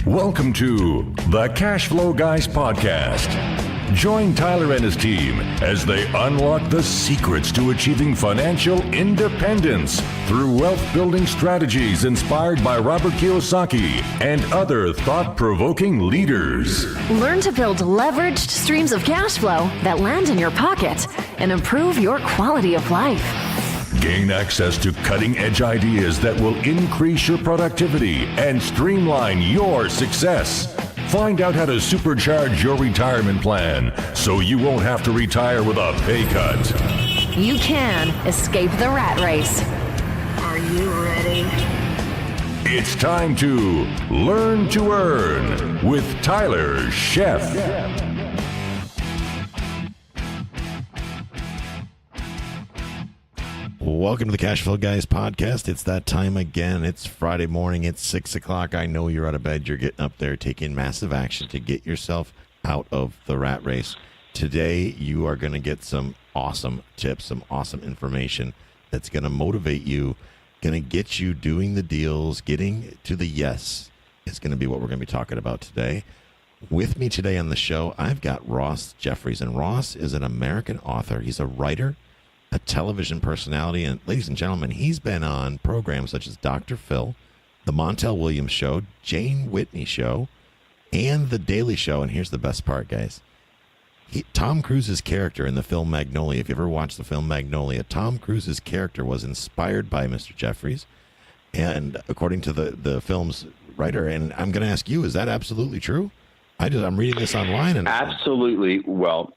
Welcome to the Cash Flow Guys podcast. Join Tyler and his team as they unlock the secrets to achieving financial independence through wealth-building strategies inspired by Robert Kiyosaki and other thought-provoking leaders. Learn to build leveraged streams of cash flow that land in your pocket and improve your quality of life. Gain access to cutting-edge ideas that will increase your productivity and streamline your success. Find out how to supercharge your retirement plan so you won't have to retire with a pay cut. You can escape the rat race. Are you ready? It's time to Learn to Earn with Tyler Sheff. Welcome to the Cash Flow Guys podcast. It's that time again. It's Friday morning. It's 6 o'clock. I know you're out of bed. You're getting up there, taking massive action to get yourself out of the rat race. Today, you are going to get some awesome tips, some awesome information that's going to motivate you, going to get you doing the deals, getting to the yes is going to be what we're going to be talking about today. With me today on the show, I've got Ross Jeffries, and Ross is an American author. He's a writer, a television personality, and ladies and gentlemen, he's been on programs such as Dr. Phil, The Montel Williams Show, Jane Whitney Show, and The Daily Show. And here's the best part, guys. Tom Cruise's character in the film Magnolia, if you ever watched the film Magnolia, Tom Cruise's character was inspired by Mr. Jeffries, and according to the film's writer, and I'm going to ask you, is that absolutely true? I'm reading this online. And absolutely. Well,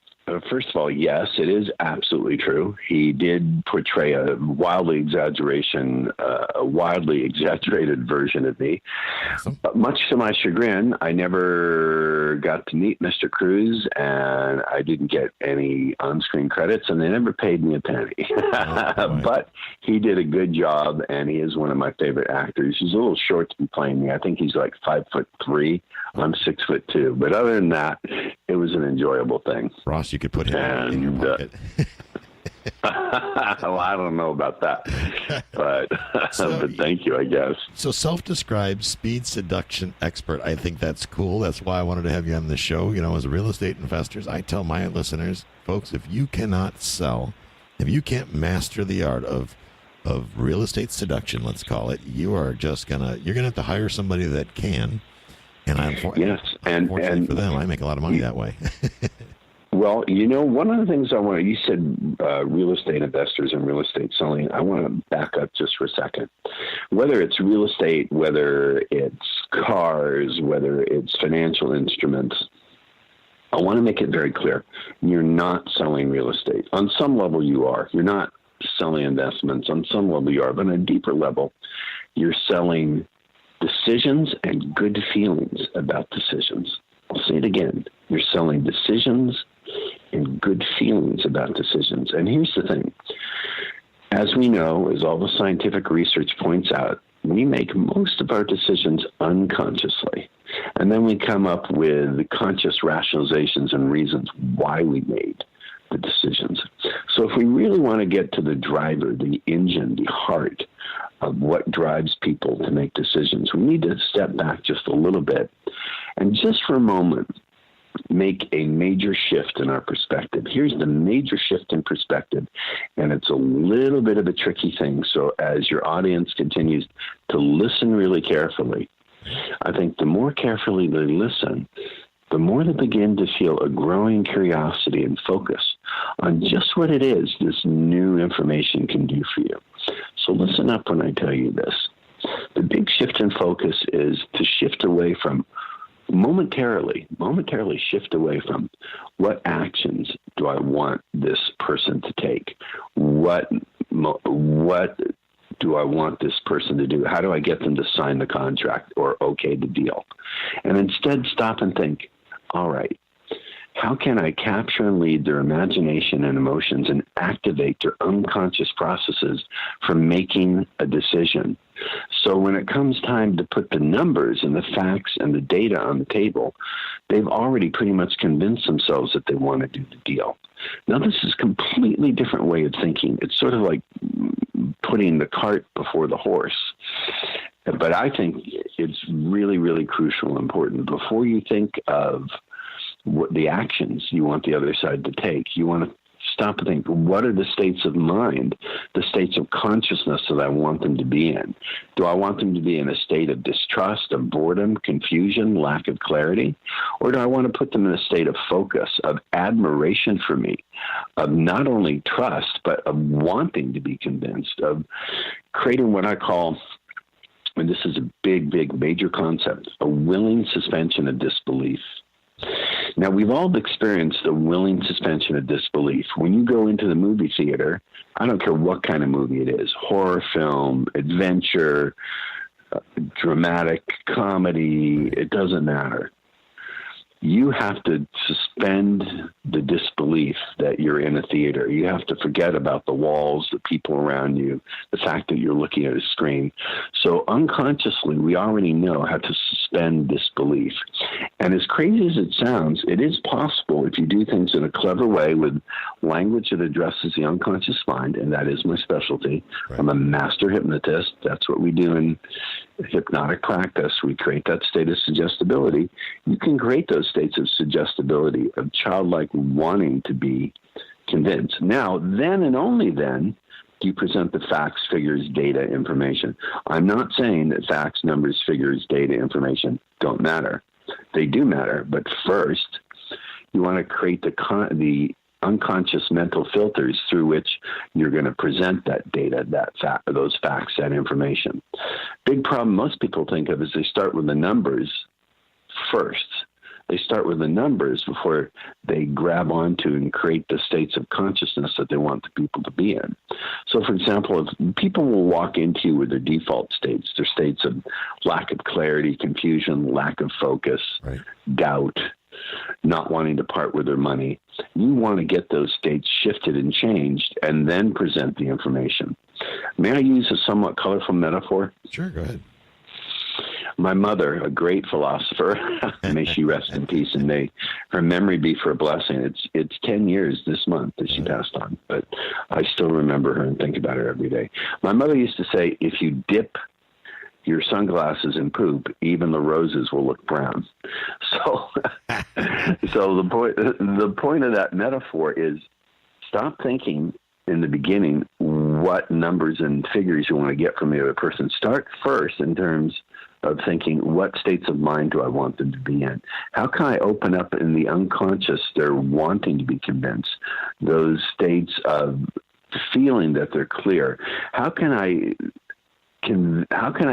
first of all, yes, it is absolutely true. He did portray a wildly exaggerated version of me. Awesome. But much to my chagrin, I never got to meet Mr. Cruise, and I didn't get any on-screen credits, and they never paid me a penny. Oh, but he did a good job, and he is one of my favorite actors. He's a little short to be playing me. I think he's like 5'3". I'm 6'2". But other than that, it was an enjoyable thing. Ross, you could put him in your pocket. Well, I don't know about that, but but thank you, I guess. So self-described speed seduction expert. I think that's cool. That's why I wanted to have you on the show. You know, as real estate investors, I tell my listeners, folks, if you cannot sell, if you can't master the art of real estate seduction, let's call it, you're gonna have to hire somebody that can. And unfortunately for them, I make a lot of money that way. Well, you know, one of the things you said real estate investors and real estate selling. I want to back up just for a second. Whether it's real estate, whether it's cars, whether it's financial instruments, I want to make it very clear. You're not selling real estate. On some level, you are. You're not selling investments. On some level, you are. But on a deeper level, you're selling decisions and good feelings about decisions. I'll say it again. You're selling decisions and good feelings about decisions. And here's the thing. As we know, as all the scientific research points out, we make most of our decisions unconsciously. And then we come up with conscious rationalizations and reasons why we made the decisions. So if we really want to get to the driver, the engine, the heart of what drives people to make decisions, we need to step back just a little bit and just for a moment make a major shift in our perspective. Here's the major shift in perspective, and it's a little bit of a tricky thing. So as your audience continues to listen really carefully, I think the more carefully they listen, the more they begin to feel a growing curiosity and focus on just what it is this new information can do for you. So listen up when I tell you this. The big shift in focus is to shift away from momentarily shift away from what actions do I want this person to take? What do I want this person to do? How do I get them to sign the contract or okay the deal? And instead stop and think, all right, how can I capture and lead their imagination and emotions and activate their unconscious processes for making a decision? So when it comes time to put the numbers and the facts and the data on the table, they've already pretty much convinced themselves that they want to do the deal. Now, this is a completely different way of thinking. It's sort of like putting the cart before the horse. But I think it's really, really crucial and important. Before you think of what the actions you want the other side to take, you want to stop and think, what are the states of mind, the states of consciousness that I want them to be in? Do I want them to be in a state of distrust, of boredom, confusion, lack of clarity? Or do I want to put them in a state of focus, of admiration for me, of not only trust, but of wanting to be convinced, of creating what I call, and this is a big, big, major concept, a willing suspension of disbelief. Now, we've all experienced a willing suspension of disbelief. When you go into the movie theater, I don't care what kind of movie it is, horror film, adventure, dramatic comedy, it doesn't matter. You have to suspend the disbelief that you're in a theater. You have to forget about the walls, the people around you, the fact that you're looking at a screen. So unconsciously, we already know how to suspend disbelief. And as crazy as it sounds, it is possible if you do things in a clever way with language that addresses the unconscious mind, and that is my specialty. Right. I'm a master hypnotist. That's what we do in hypnotic practice. We create that state of suggestibility. You can create those states of suggestibility, of childlike wanting to be convinced. Now, then and only then do you present the facts, figures, data, information. I'm not saying that facts, numbers, figures, data, information don't matter. They do matter, but first you want to create the unconscious mental filters through which you're going to present that data, those facts, that information. Big problem most people think of is they start with the numbers first. They start with the numbers before they grab onto and create the states of consciousness that they want the people to be in. So, for example, if people will walk into you with their default states, their states of lack of clarity, confusion, lack of focus, right, doubt, not wanting to part with their money, you want to get those states shifted and changed and then present the information. May I use a somewhat colorful metaphor? Sure, go ahead. My mother, a great philosopher, may she rest in peace and may her memory be for a blessing. It's 10 years this month that she passed on, but I still remember her and think about her every day. My mother used to say, if you dip your sunglasses in poop, even the roses will look brown. So, the point of that metaphor is stop thinking in the beginning what numbers and figures you want to get from the other person. Start first in terms of thinking, what states of mind do I want them to be in? How can I open up in the unconscious their wanting to be convinced? Those states of feeling that they're clear. How can I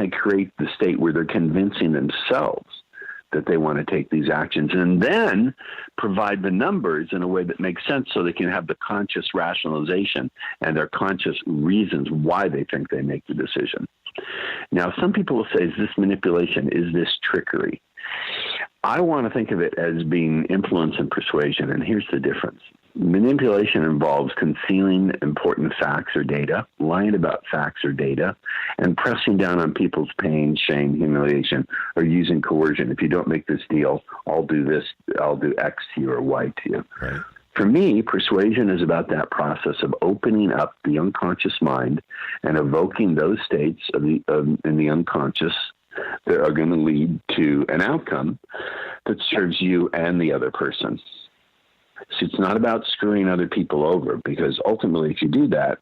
create the state where they're convincing themselves that they want to take these actions, and then provide the numbers in a way that makes sense so they can have the conscious rationalization and their conscious reasons why they think they make the decision. Now, some people will say, is this manipulation? Is this trickery? I want to think of it as being influence and persuasion, and here's the difference. Manipulation involves concealing important facts or data, lying about facts or data, and pressing down on people's pain, shame, humiliation, or using coercion. If you don't make this deal, I'll do this, I'll do X to you or Y to you. Right. For me, persuasion is about that process of opening up the unconscious mind and evoking those states in the unconscious that are going to lead to an outcome that serves you and the other person. So it's not about screwing other people over, because ultimately if you do that,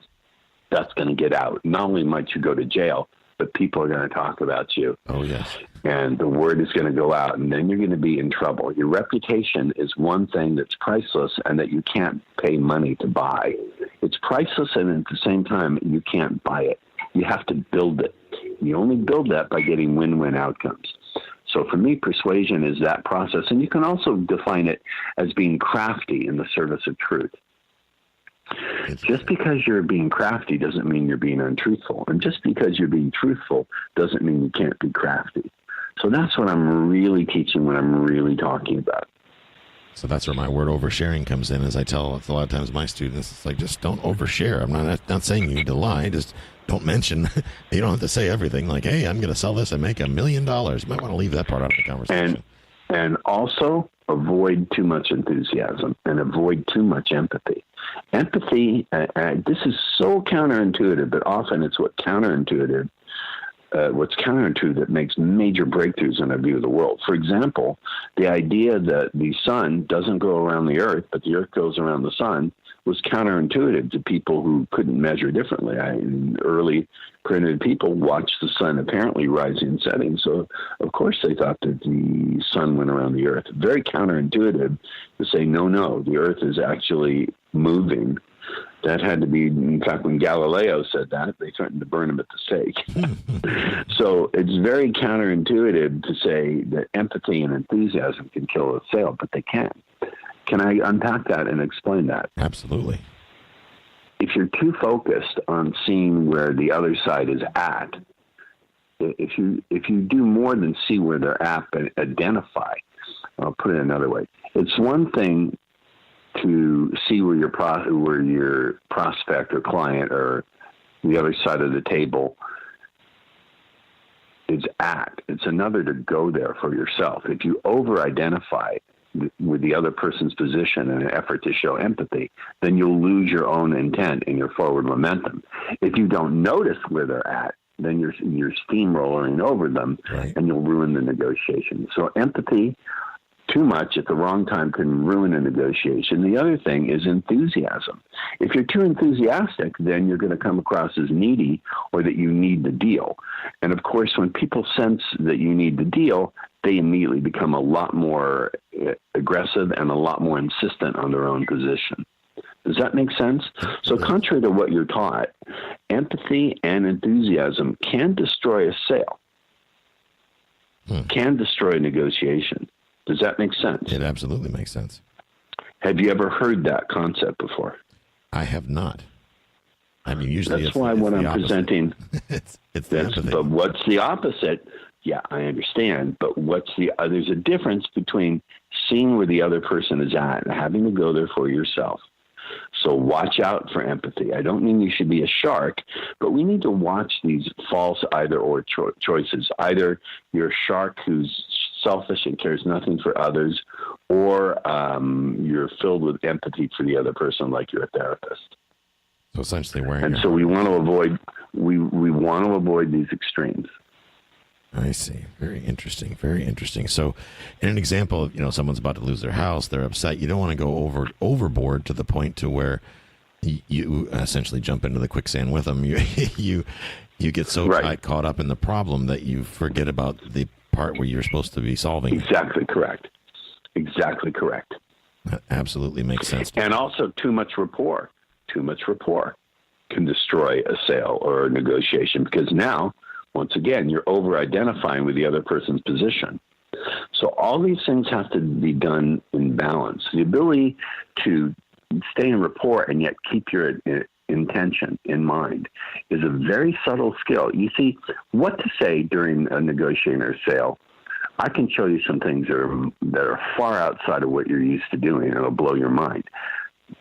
that's going to get out. Not only might you go to jail, but people are going to talk about you. Oh, yes. And the word is going to go out, and then you're going to be in trouble. Your reputation is one thing that's priceless and that you can't pay money to buy. It's priceless, and at the same time, you can't buy it. You have to build it. You only build that by getting win-win outcomes. So for me, persuasion is that process. And you can also define it as being crafty in the service of truth. Just because you're being crafty doesn't mean you're being untruthful. And just because you're being truthful doesn't mean you can't be crafty. So that's what I'm really teaching when I'm really talking about. So that's where my word oversharing comes in. As I tell a lot of times my students, it's like, just don't overshare. I'm not saying you need to lie. Just don't mention. You don't have to say everything like, hey, I'm going to sell this and make $1 million. You might want to leave that part out of the conversation. And also avoid too much enthusiasm and avoid too much empathy. Empathy, this is so counterintuitive, but often it's what counterintuitive what's counterintuitive that makes major breakthroughs in our view of the world. For example, the idea that the sun doesn't go around the earth, but the earth goes around the sun was counterintuitive to people who couldn't measure differently. Early primitive people watched the sun apparently rising and setting, so of course they thought that the sun went around the earth. Very counterintuitive to say, no, the earth is actually moving. That had to be, in fact, when Galileo said that, they threatened to burn him at the stake. So it's very counterintuitive to say that empathy and enthusiasm can kill a sale, but they can. Can I unpack that and explain that? Absolutely. If you're too focused on seeing where the other side is at, if you do more than see where they're at but identify, I'll put it another way. It's one thing to see where your prospect or client or the other side of the table is at. It's another to go there for yourself. If you over-identify with the other person's position in an effort to show empathy, then you'll lose your own intent and your forward momentum. If you don't notice where they're at, then you're steamrolling over them, right, and you'll ruin the negotiation. So empathy too much at the wrong time can ruin a negotiation. The other thing is enthusiasm. If you're too enthusiastic, then you're going to come across as needy or that you need the deal. And of course, when people sense that you need the deal, they immediately become a lot more aggressive and a lot more insistent on their own position. Does that make sense? So contrary to what you're taught, empathy and enthusiasm can destroy a sale, can destroy a negotiation. Does that make sense? It absolutely makes sense. Have you ever heard that concept before? I have not. I mean, usually that's why when I'm presenting, it's the empathy. But what's the opposite? Yeah, I understand. But there's a difference between seeing where the other person is at and having to go there for yourself. So watch out for empathy. I don't mean you should be a shark, but we need to watch these false either-or choices. Either you're a shark who's selfish and cares nothing for others, or you're filled with empathy for the other person, like you're a therapist. So essentially, we want to avoid we want to avoid these extremes. I see. Very interesting. Very interesting. So, in an example of someone's about to lose their house, they're upset. You don't want to go overboard to the point to where you essentially jump into the quicksand with them. You get so caught up in the problem that you forget about the part where you're supposed to be solving. Exactly correct. Exactly correct. That absolutely makes sense. And also too much rapport. Too much rapport can destroy a sale or a negotiation, because now, once again, you're over-identifying with the other person's position. So all these things have to be done in balance. The ability to stay in rapport and yet keep your intention in mind is a very subtle skill. You see, what to say during a negotiation or sale, I can show you some things that are far outside of what you're used to doing, and it'll blow your mind.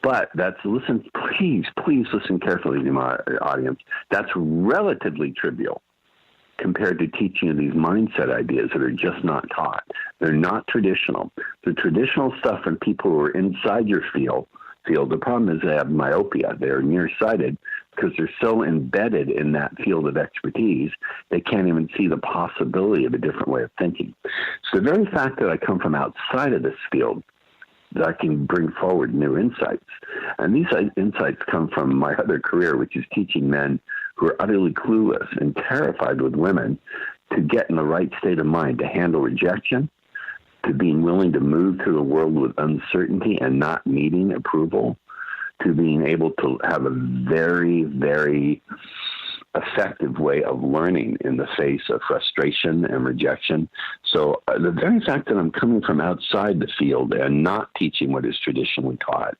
But please listen carefully to my audience. That's relatively trivial compared to teaching you these mindset ideas that are just not taught. They're not traditional. The traditional stuff from people who are inside your field, the problem is they have myopia. They're nearsighted because they're so embedded in that field of expertise, they can't even see the possibility of a different way of thinking. So the very fact that I come from outside of this field, that I can bring forward new insights. And these insights come from my other career, which is teaching men who are utterly clueless and terrified with women to get in the right state of mind to handle rejection, to being willing to move through the world with uncertainty and not needing approval, to being able to have a very, very effective way of learning in the face of frustration and rejection. So the very fact that I'm coming from outside the field and not teaching what is traditionally taught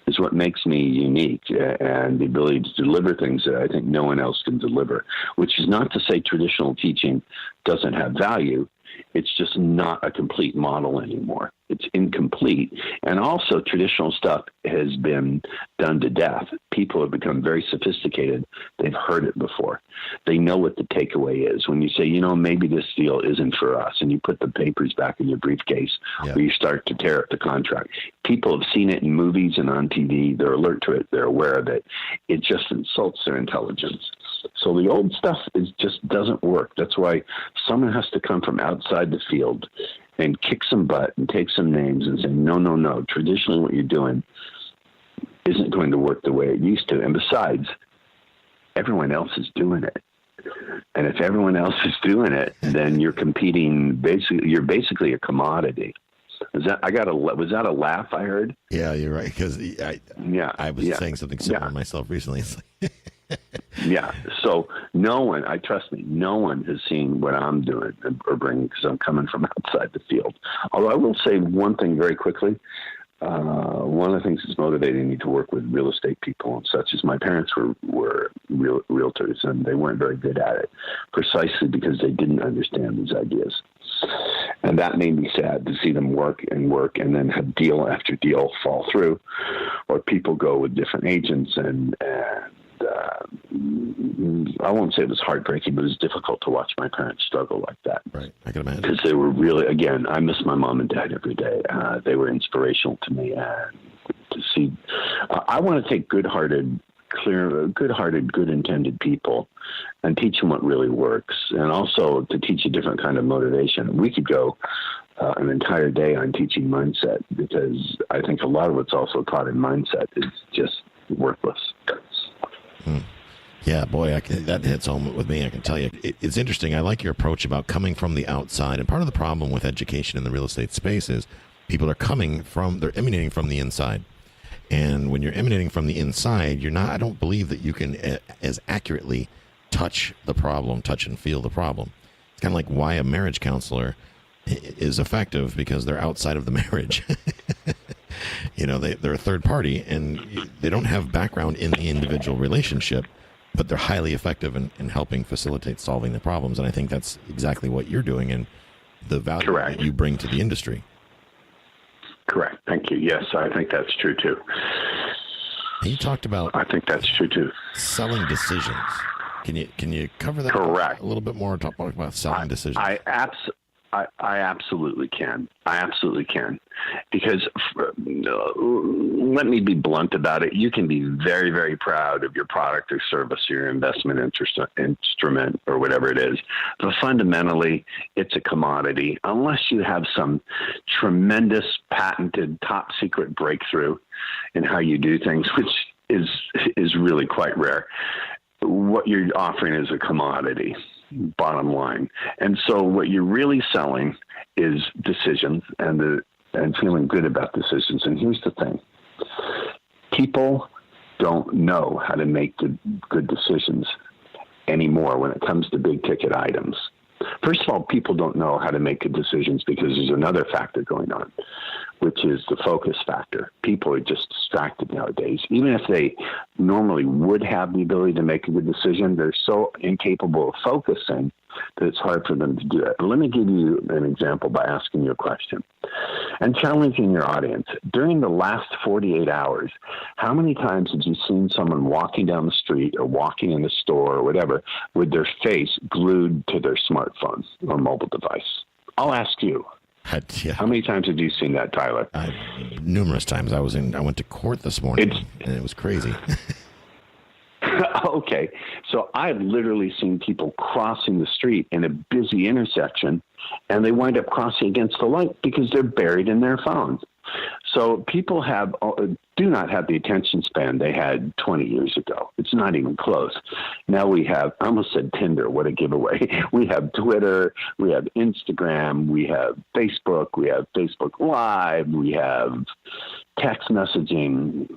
is what makes me unique, and the ability to deliver things that I think no one else can deliver, which is not to say traditional teaching doesn't have value. It's just not a complete model anymore. It's incomplete. And also traditional stuff has been done to death. People have become very sophisticated. They've heard it before. They know what the takeaway is. When you say, maybe this deal isn't for us, and you put the papers back in your briefcase, or you start to tear up the contract. People have seen it in movies and on TV. They're alert to it. They're aware of it. It just insults their intelligence. So the old stuff just doesn't work. That's why someone has to come from outside the field and kick some butt and take some names and say, no. Traditionally, what you're doing isn't going to work the way it used to. And besides, everyone else is doing it. And if everyone else is doing it, then you're competing. You're basically a commodity. Was that a laugh I heard? Yeah, you're right. Because I was saying something similar myself recently. Yeah. So no one has seen what I'm doing or bringing, because I'm coming from outside the field. Although I will say one thing very quickly. One of the things that's motivating me to work with real estate people and such is my parents were realtors, and they weren't very good at it, precisely because they didn't understand these ideas. And that made me sad to see them work and then have deal after deal fall through, or people go with different agents. And I won't say it was heartbreaking, but it was difficult to watch my parents struggle like that. Right, I can imagine. Because they were really, again, I miss my mom and dad every day. They were inspirational to me. To see, I want to take good-hearted, good-intended people and teach them what really works, and also to teach a different kind of motivation. We could go an entire day on teaching mindset, because I think a lot of what's also taught in mindset is just worthless. Yeah, boy, that hits home with me, I can tell you. It's interesting. I like your approach about coming from the outside. And part of the problem with education in the real estate space is people are they're emanating from the inside. And when you're emanating from the inside, I don't believe that you can as accurately touch and feel the problem. It's kind of like why a marriage counselor is effective, because they're outside of the marriage. They're a third party, and they don't have background in the individual relationship, but they're highly effective in helping facilitate solving the problems. And I think that's exactly what you're doing, and the value that you bring to the industry. Correct. Thank you. Yes, I think that's true too. You talked about. I think that's true too. Selling decisions. Can you cover that a little bit more? Talk about selling decisions. I absolutely can. Because let me be blunt about it. You can be very, very proud of your product or service, or your investment instrument, or whatever it is. But fundamentally, it's a commodity. Unless you have some tremendous patented top secret breakthrough in how you do things, which is really quite rare. What you're offering is a commodity, bottom line. And so what you're really selling is decisions and feeling good about decisions. And here's the thing. People don't know how to make good decisions anymore when it comes to big ticket items. First of all, people don't know how to make good decisions because there's another factor going on, which is the focus factor. People are just distracted nowadays. Even if they normally would have the ability to make a good decision, they're so incapable of focusing that it's hard for them to do it. Let me give you an example by asking you a question and challenging your audience. During the last 48 hours, how many times have you seen someone walking down the street or walking in the store or whatever with their face glued to their smartphone or mobile device? I'll ask you. Yeah. How many times have you seen that, Tyler? Numerous times. I went to court this morning, and it was crazy. Okay. So I've literally seen people crossing the street in a busy intersection, and they wind up crossing against the light because they're buried in their phones. So people do not have the attention span they had 20 years ago. It's not even close. Now we have, I almost said Tinder, what a giveaway. We have Twitter, we have Instagram, we have Facebook, we have Facebook Live, we have text messaging.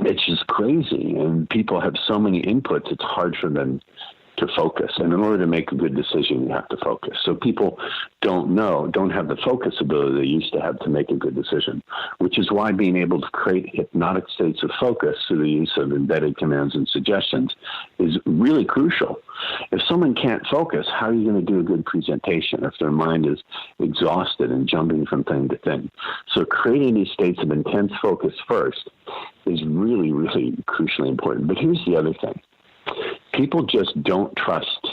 It's just crazy. And people have so many inputs, it's hard for them to focus. And in order to make a good decision, you have to focus. So people don't have the focus ability they used to have to make a good decision, which is why being able to create hypnotic states of focus through the use of embedded commands and suggestions is really crucial. If someone can't focus, how are you going to do a good presentation if their mind is exhausted and jumping from thing to thing? So creating these states of intense focus first is really, really crucially important. But here's the other thing. People just don't trust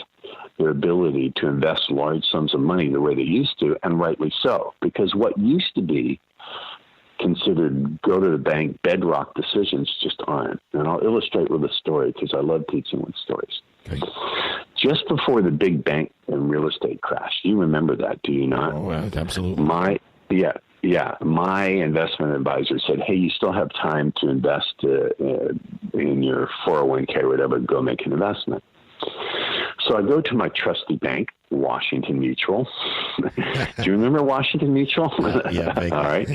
their ability to invest large sums of money the way they used to, and rightly so, because what used to be considered go-to-the-bank bedrock decisions just aren't. And I'll illustrate with a story because I love teaching with stories. Okay. Just before the big bank and real estate crash, you remember that, do you not? Oh, absolutely. My investment advisor said, hey, you still have time to invest in your 401k or whatever, go make an investment. So I go to my trusty bank, Washington Mutual. Do you remember Washington Mutual? Yeah. All right.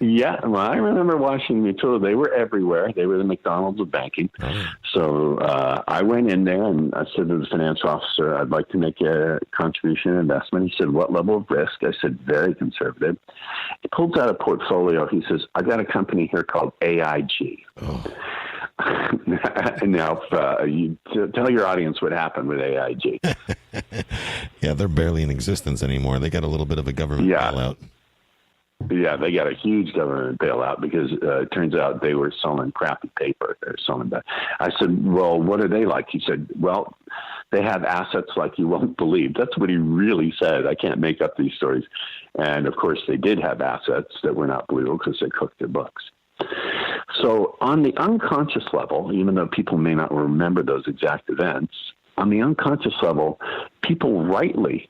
Yeah, well, I remember Washington Mutual. They were everywhere. They were the McDonald's of banking. Oh. So I went in there and I said to the financial officer, I'd like to make a contribution investment. He said, what level of risk? I said, very conservative. He pulls out a portfolio. He says, I got a company here called AIG. Oh. Now, you tell your audience what happened with AIG. Yeah, they're barely in existence anymore. They got a little bit of a government bailout. Yeah, they got a huge government bailout because it turns out they were selling crappy paper. They're selling that. I said, well, what are they like? He said, well, they have assets like you won't believe. That's what he really said. I can't make up these stories. And, of course, they did have assets that were not believable because they cooked their books. So on the unconscious level, even though people may not remember those exact events, on the unconscious level, people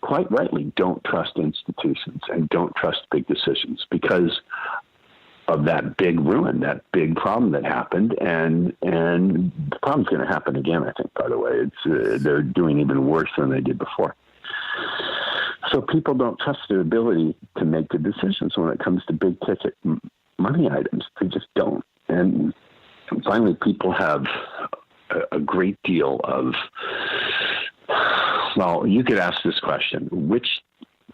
quite rightly, don't trust institutions and don't trust big decisions because of that big ruin, that big problem that happened. And the problem's going to happen again, I think, by the way. They're doing even worse than they did before. So people don't trust their ability to make good decisions when it comes to big ticket money items. They just don't. And finally, people have a great deal of, well, you could ask this question, which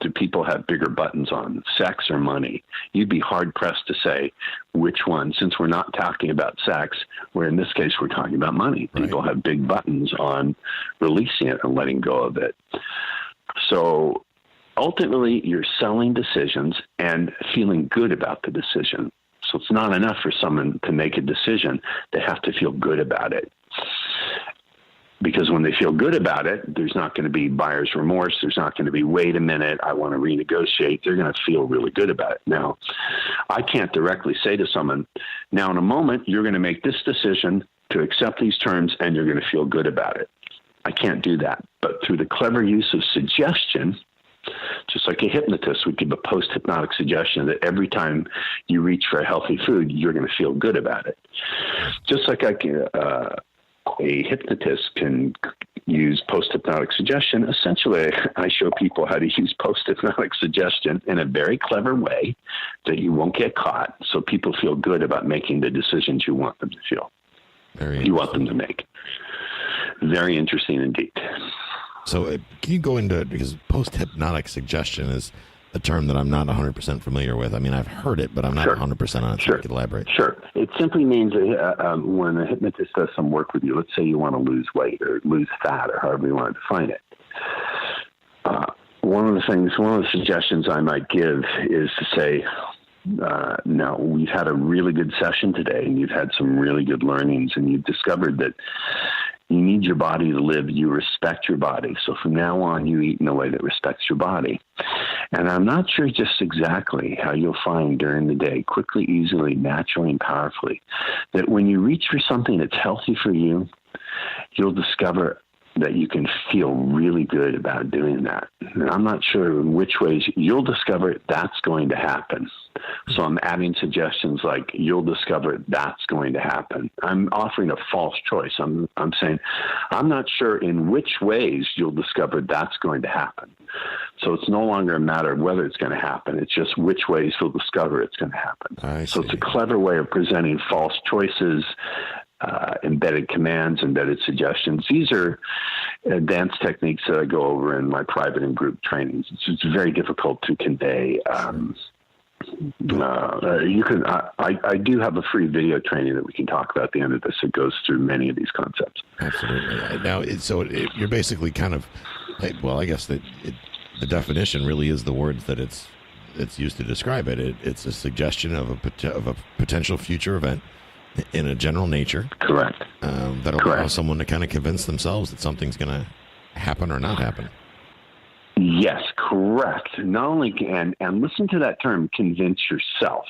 do people have bigger buttons on, sex or money? You'd be hard-pressed to say which one, since we're not talking about sex, where in this case we're talking about money. Right. People have big buttons on releasing it and letting go of it. So ultimately, you're selling decisions and feeling good about the decision. So it's not enough for someone to make a decision. They have to feel good about it. Because when they feel good about it, there's not going to be buyer's remorse. There's not going to be, wait a minute, I want to renegotiate. They're going to feel really good about it. Now, I can't directly say to someone, now in a moment, you're going to make this decision to accept these terms and you're going to feel good about it. I can't do that. But through the clever use of suggestion, just like a hypnotist would give a post-hypnotic suggestion that every time you reach for a healthy food, you're going to feel good about it. Just like a hypnotist can use post-hypnotic suggestion, essentially I show people how to use post-hypnotic suggestion in a very clever way that you won't get caught, so people feel good about making the decisions you want them to feel. You want them to make. Very interesting indeed. So can you go into, because post-hypnotic suggestion is a term that I'm not 100% familiar with. I mean, I've heard it, but I'm not 100% on it. So you could elaborate. Sure. It simply means that when a hypnotist does some work with you, let's say you want to lose weight or lose fat or however you want to define it. One of the suggestions I might give is to say, now, we've had a really good session today, and you've had some really good learnings, and you've discovered that you need your body to live. You respect your body. So from now on, you eat in a way that respects your body. And I'm not sure just exactly how you'll find during the day, quickly, easily, naturally, and powerfully, that when you reach for something that's healthy for you, you'll discover that you can feel really good about doing that. And I'm not sure in which ways you'll discover that's going to happen. So I'm adding suggestions like you'll discover that's going to happen. I'm offering a false choice. I'm saying I'm not sure in which ways you'll discover that's going to happen. So it's no longer a matter of whether it's going to happen. It's just which ways you'll discover it's going to happen. So it's a clever way of presenting false choices, embedded commands, embedded suggestions. These are advanced techniques that I go over in my private and group trainings. It's very difficult to convey. I do have a free video training that we can talk about at the end of this. It goes through many of these concepts. Absolutely. Now, you're basically kind of, well, I guess that the definition really is the words that it's used to describe it. It's a suggestion of a potential future event in a general nature. Correct. That'll allow someone to kind of convince themselves that something's going to happen or not happen. Yes, correct. Not only and listen to that term, convince yourself.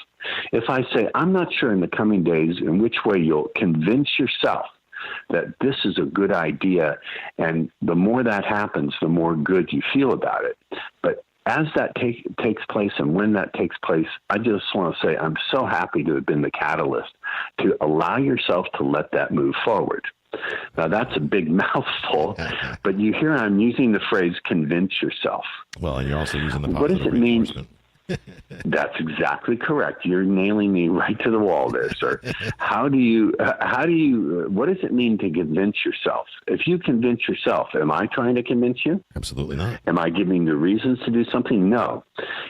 If I say, I'm not sure in the coming days in which way you'll convince yourself that this is a good idea, and the more that happens, the more good you feel about it. But as that takes place and when that takes place, I just want to say I'm so happy to have been the catalyst to allow yourself to let that move forward. Now, that's a big mouthful, but you hear I'm using the phrase convince yourself. Well, and you're also using the What does positive it mean? reinforcement. That's exactly correct. You're nailing me right to the wall there, sir. What does it mean to convince yourself? If you convince yourself, am I trying to convince you? Absolutely not. Am I giving you reasons to do something? No.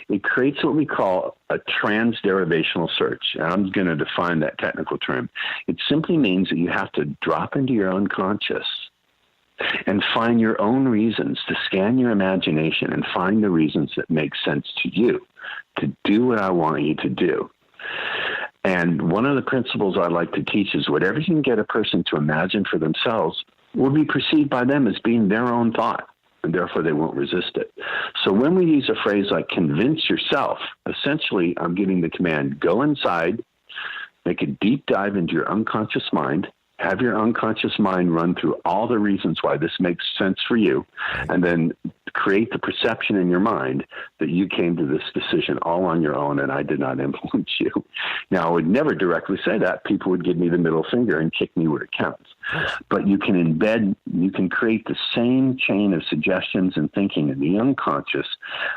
It creates what we call a transderivational search. And I'm going to define that technical term. It simply means that you have to drop into your unconscious and find your own reasons, to scan your imagination and find the reasons that make sense to you to do what I want you to do. And one of the principles I like to teach is whatever you can get a person to imagine for themselves will be perceived by them as being their own thought, and therefore they won't resist it. So when we use a phrase like convince yourself, essentially I'm giving the command, go inside, make a deep dive into your unconscious mind, have your unconscious mind run through all the reasons why this makes sense for you, and then create the perception in your mind that you came to this decision all on your own and I did not influence you. Now, I would never directly say that. People would give me the middle finger and kick me where it counts. But you can create the same chain of suggestions and thinking in the unconscious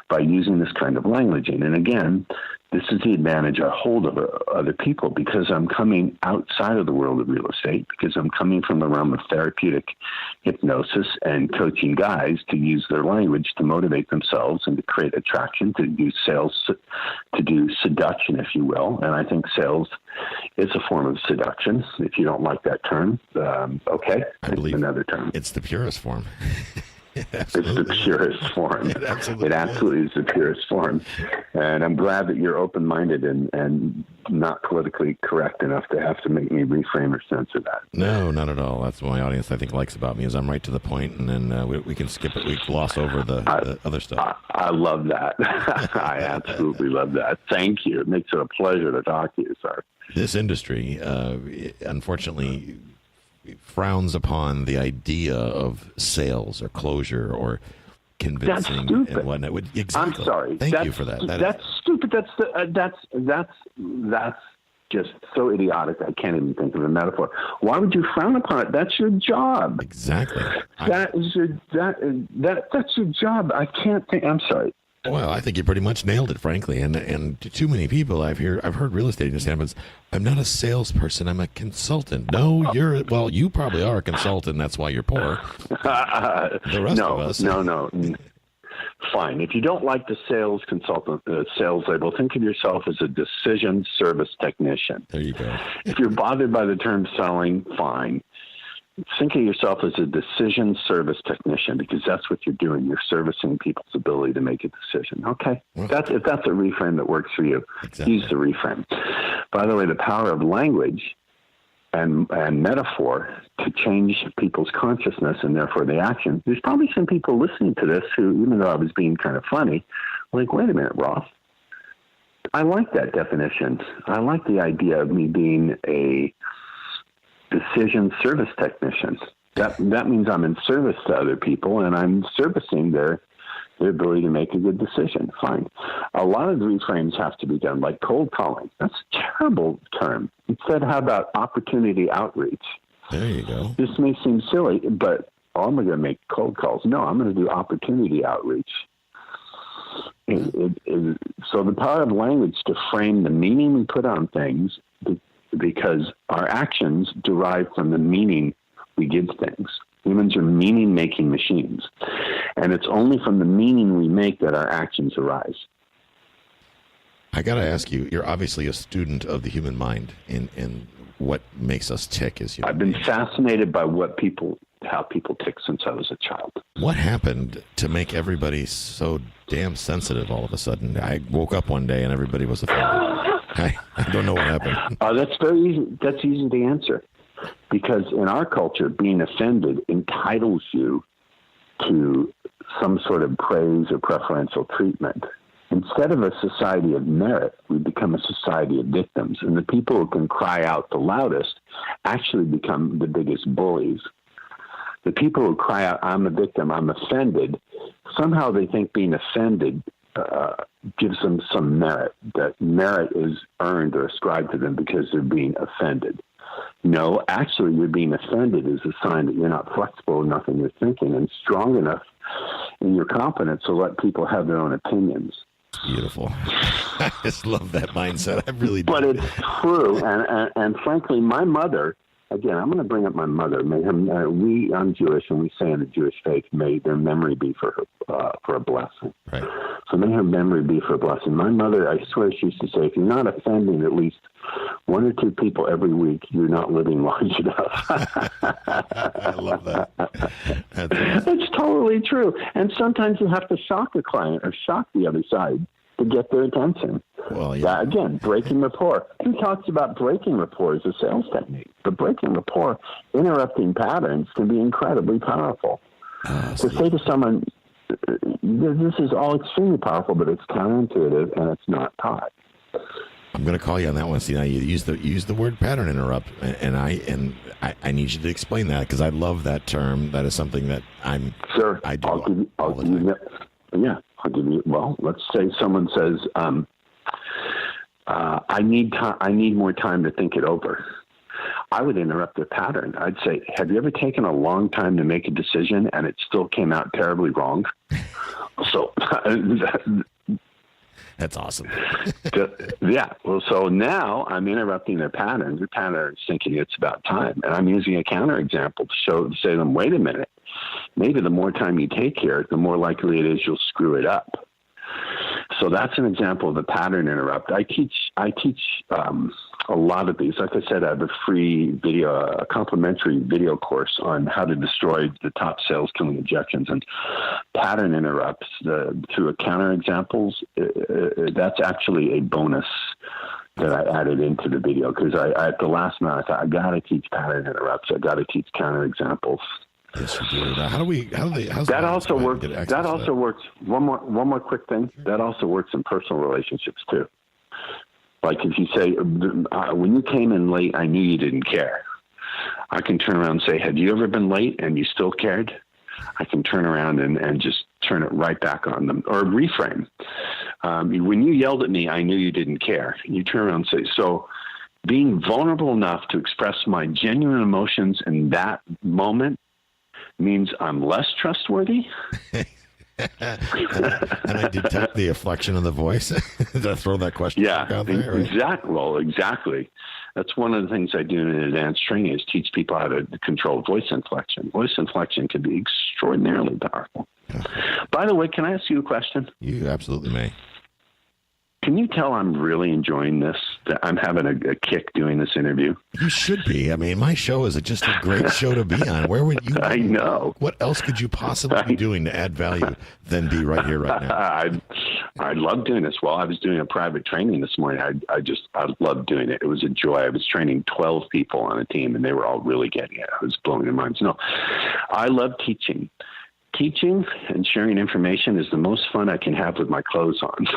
by using this kind of languaging. And again, this is the advantage I hold over other people, because I'm coming outside of the world of real estate, because I'm coming from the realm of therapeutic hypnosis and coaching guys to use their language to motivate themselves and to create attraction, to do sales, to do seduction, if you will. And I think sales is a form of seduction. If you don't like that term, okay, I believe another term. It's the purest form. It's the purest form. It absolutely is the purest form. And I'm glad that you're open-minded and not politically correct enough to have to make me reframe or censor that. No, not at all. That's what my audience, I think, likes about me, is I'm right to the point, and then we can skip it. We gloss over the other stuff. I love that. I absolutely love that. Thank you. It makes it a pleasure to talk to you, sir. This industry, unfortunately, frowns upon the idea of sales or closure or convincing and whatnot. Exactly. I'm sorry. Thank you for that. That's stupid. That's just so idiotic. I can't even think of a metaphor. Why would you frown upon it? That's your job. Exactly. That's your job. I can't think. I'm sorry. Well, I think you pretty much nailed it, frankly. And to too many people I've heard real estate industry, I'm not a salesperson. I'm a consultant. No, you probably are a consultant. That's why you're poor. The rest of us. No. Fine. If you don't like the sales consultant, sales label, think of yourself as a decision service technician. There you go. If you're bothered by the term selling, fine. Think of yourself as a decision service technician, because that's what you're doing. You're servicing people's ability to make a decision. Okay. Well, if that's a reframe that works for you, exactly. Use the reframe. By the way, the power of language and metaphor to change people's consciousness and therefore the action. There's probably some people listening to this who, even though I was being kind of funny, like, wait a minute, Ross. I like that definition. I like the idea of me being a decision service technician. That means I'm in service to other people and I'm servicing their ability to make a good decision. Fine. A lot of the reframes have to be done, like cold calling. That's a terrible term. Instead, how about opportunity outreach? There you go. This may seem silly, but I'm going to make cold calls. No, I'm going to do opportunity outreach. So the power of language to frame the meaning we put on things, because our actions derive from the meaning we give things. Humans are meaning-making machines, and it's only from the meaning we make that our actions arise. I got to ask you, you're obviously a student of the human mind and what makes us tick as humans. I've been fascinated by how people tick since I was a child. What happened to make everybody so damn sensitive all of a sudden? I woke up one day and everybody was offended. I don't know what happened. That's very easy. That's easy to answer. Because in our culture, being offended entitles you to some sort of praise or preferential treatment. Instead of a society of merit, we become a society of victims. And the people who can cry out the loudest actually become the biggest bullies. The people who cry out, I'm a victim, I'm offended, somehow they think being offended gives them some merit, that merit is earned or ascribed to them because they're being offended. No, actually, you're being offended is a sign that you're not flexible enough in your thinking and strong enough in your competence to let people have their own opinions. Beautiful. I just love that mindset. I really do. But it's true. And frankly, my mother, again, I'm going to bring up my mother. I'm Jewish, and we say in the Jewish faith, may their memory be for a blessing. Right. So may her memory be for a blessing. My mother, I swear, she used to say, if you're not offending at least one or two people every week, you're not living large enough. I love that. That's awesome. It's totally true. And sometimes you have to shock a client or shock the other side to get their attention. Well, yeah. Again, breaking rapport. Who talks about breaking rapport as a sales technique? But breaking rapport, interrupting patterns can be incredibly powerful. To say to someone, this is all extremely powerful, but it's counterintuitive and it's not taught. I'm going to call you on that one. See, now you use the word pattern interrupt, and I need you to explain that because I love that term. That is something that I do all the time. I'll give you. Well, let's say someone says, "I need more time to think it over." I would interrupt their pattern. I'd say, "Have you ever taken a long time to make a decision and it still came out terribly wrong?" So. That's awesome. Yeah. Well, so now I'm interrupting their pattern. Their pattern is thinking it's about time. And I'm using a counterexample to say to them, wait a minute, maybe the more time you take here, the more likely it is you'll screw it up. So that's an example of a pattern interrupt. I teach a lot of these. Like I said, I have a free video, a complimentary video course on how to destroy the top sales killing objections, and pattern interrupts through a counterexamples. That's actually a bonus that I added into the video because I at the last minute I thought I got to teach pattern interrupts. I got to teach counterexamples. Yes, you do. Now, that also works. That also works. One more quick thing. That also works in personal relationships too. Like if you say, when you came in late, I knew you didn't care. I can turn around and say, have you ever been late and you still cared? I can turn around and just turn it right back on them, or reframe. When you yelled at me, I knew you didn't care. You turn around and say, so being vulnerable enough to express my genuine emotions in that moment means I'm less trustworthy. and I detect the inflection of the voice. Did I throw that question out there? Right? Exactly. That's one of the things I do in advanced training is teach people how to control voice inflection. Voice inflection can be extraordinarily powerful. Yeah. By the way, can I ask you a question? You absolutely may. Can you tell I'm really enjoying this? That I'm having a kick doing this interview? You should be. I mean, my show is just a great show to be on. Where would you? I know. What else could you possibly be doing to add value than be right here, right now? I love doing this. Well, I was doing a private training this morning. I loved doing it. It was a joy. I was training 12 people on a team, and they were all really getting it. I was blowing their minds. No, I love teaching. Teaching and sharing information is the most fun I can have with my clothes on.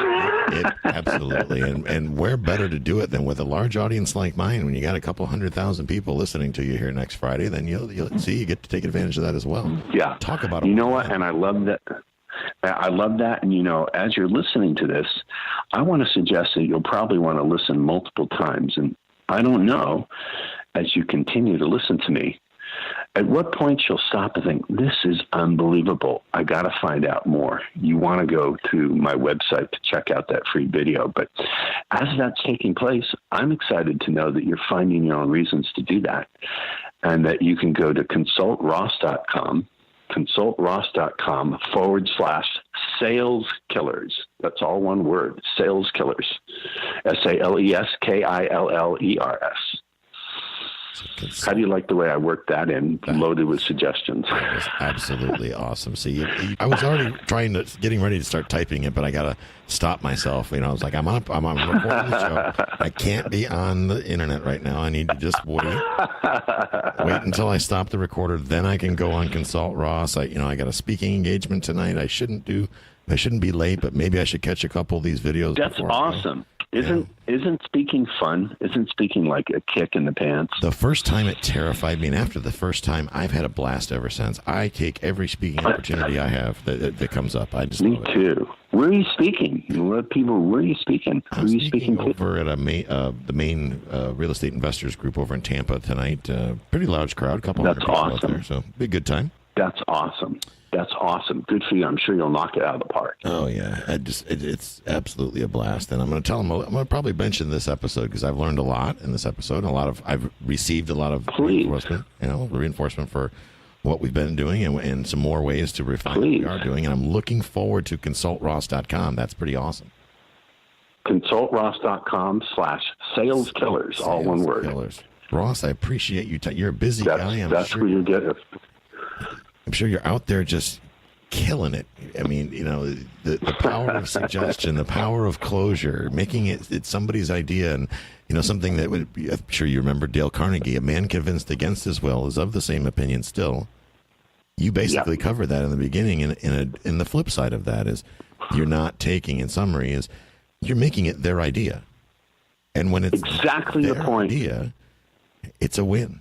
Absolutely. And where better to do it than with a large audience like mine? When you got a couple 100,000 people listening to you here next Friday, then you'll see you get to take advantage of that as well. Yeah. Talk about it. You know what? And I love that. And, as you're listening to this, I want to suggest that you'll probably want to listen multiple times. And I don't know, as you continue to listen to me, at what point you'll stop and think, this is unbelievable. I got to find out more. You want to go to my website to check out that free video. But as that's taking place, I'm excited to know that you're finding your own reasons to do that, and that you can go to consultross.com /sales killers. That's all one word, sales killers, SALESKILLERS. How do you like the way I worked that in, loaded with suggestions? That was absolutely awesome. See, I was already getting ready to start typing it, but I got to stop myself. I was like, I'm recording the show. I can't be on the internet right now. I need to just wait until I stop the recorder. Then I can go on Consult Ross. I got a speaking engagement tonight. I shouldn't be late, but maybe I should catch a couple of these videos. That's awesome. Isn't speaking fun? Isn't speaking like a kick in the pants? The first time it terrified me, and after the first time, I've had a blast ever since. I take every speaking opportunity I have that comes up. I just Me too. Where are you speaking? Where are you speaking? I'm speaking over at the main real estate investors group over in Tampa tonight. Pretty large crowd, a couple hundred people out there, so be a good time. That's awesome. That's awesome. Good for you. I'm sure you'll knock it out of the park. Oh yeah, it's absolutely a blast. And I'm going to tell them. I'm going to probably mention this episode because I've learned a lot in this episode. I've received a lot of reinforcement for what we've been doing and some more ways to refine what we are doing. And I'm looking forward to consultross.com. That's pretty awesome. consultross.com/saleskillers, all one word. Killers. Ross, I appreciate you. You're a busy guy. That's where you get it. I'm sure you're out there just killing it. I mean, the power of suggestion, the power of closure, making it's somebody's idea, and something that would be. I'm sure you remember Dale Carnegie. A man convinced against his will is of the same opinion still. You basically cover that in the beginning, and the flip side of that is you're not taking. In summary, is you're making it their idea, and when it's exactly the point, idea, it's a win.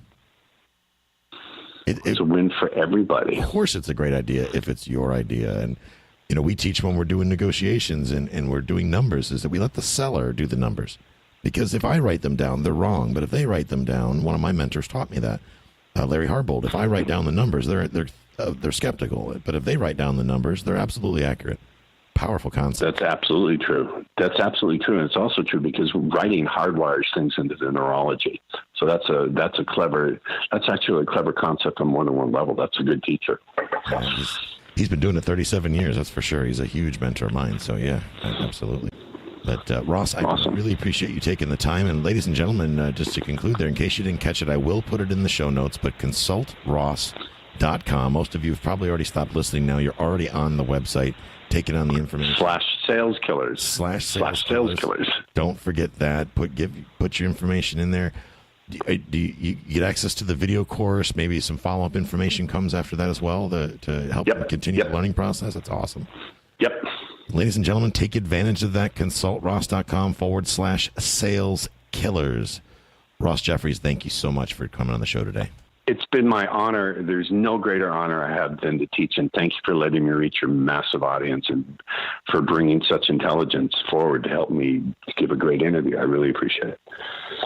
It's a win for everybody. Of course, it's a great idea if it's your idea. And, we teach when we're doing negotiations and we're doing numbers is that we let the seller do the numbers. Because if I write them down, they're wrong. But if they write them down, one of my mentors taught me that, Larry Harbold, if I write down the numbers, they're skeptical. But if they write down the numbers, they're absolutely accurate. Powerful concept. That's absolutely true. That's absolutely true, and it's also true because writing hardwires things into the neurology. So that's actually a clever concept on more than one level. That's a good teacher. Yeah, he's been doing it 37 years. That's for sure. He's a huge mentor of mine. So yeah, absolutely. But Ross, I really appreciate you taking the time. And ladies and gentlemen, just to conclude there, in case you didn't catch it, I will put it in the show notes. But consultross.com. Most of you have probably already stopped listening now. You're already on the website. Taking on the information. /saleskillers. Don't forget that. Put your information in there. Do you get access to the video course? Maybe some follow-up information comes after that as well to help continue the learning process. That's awesome. Yep. Ladies and gentlemen, take advantage of that. consultross.com /saleskillers. Ross Jeffries, thank you so much for coming on the show today. It's been my honor. There's no greater honor I have than to teach, and thank you for letting me reach your massive audience and for bringing such intelligence forward to help me give a great interview. I really appreciate it.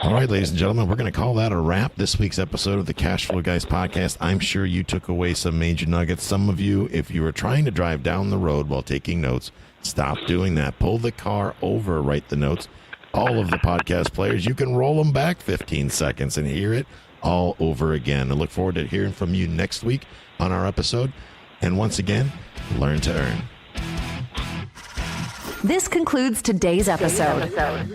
All right, ladies and gentlemen, we're going to call that a wrap. This week's episode of the Cash Flow Guys podcast. I'm sure you took away some major nuggets. Some of you, if you were trying to drive down the road while taking notes, stop doing that. Pull the car over, write the notes. All of the podcast players, you can roll them back 15 seconds and hear it all over again. I look forward to hearing from you next week on our episode. And once again, learn to earn. This concludes today's episode.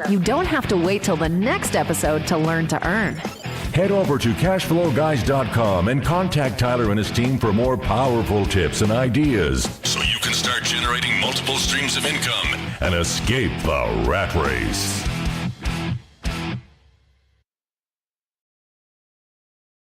You don't have to wait till the next episode to learn to earn. Head over to cashflowguys.com and contact Tyler and his team for more powerful tips and ideas so you can start generating multiple streams of income and escape the rat race.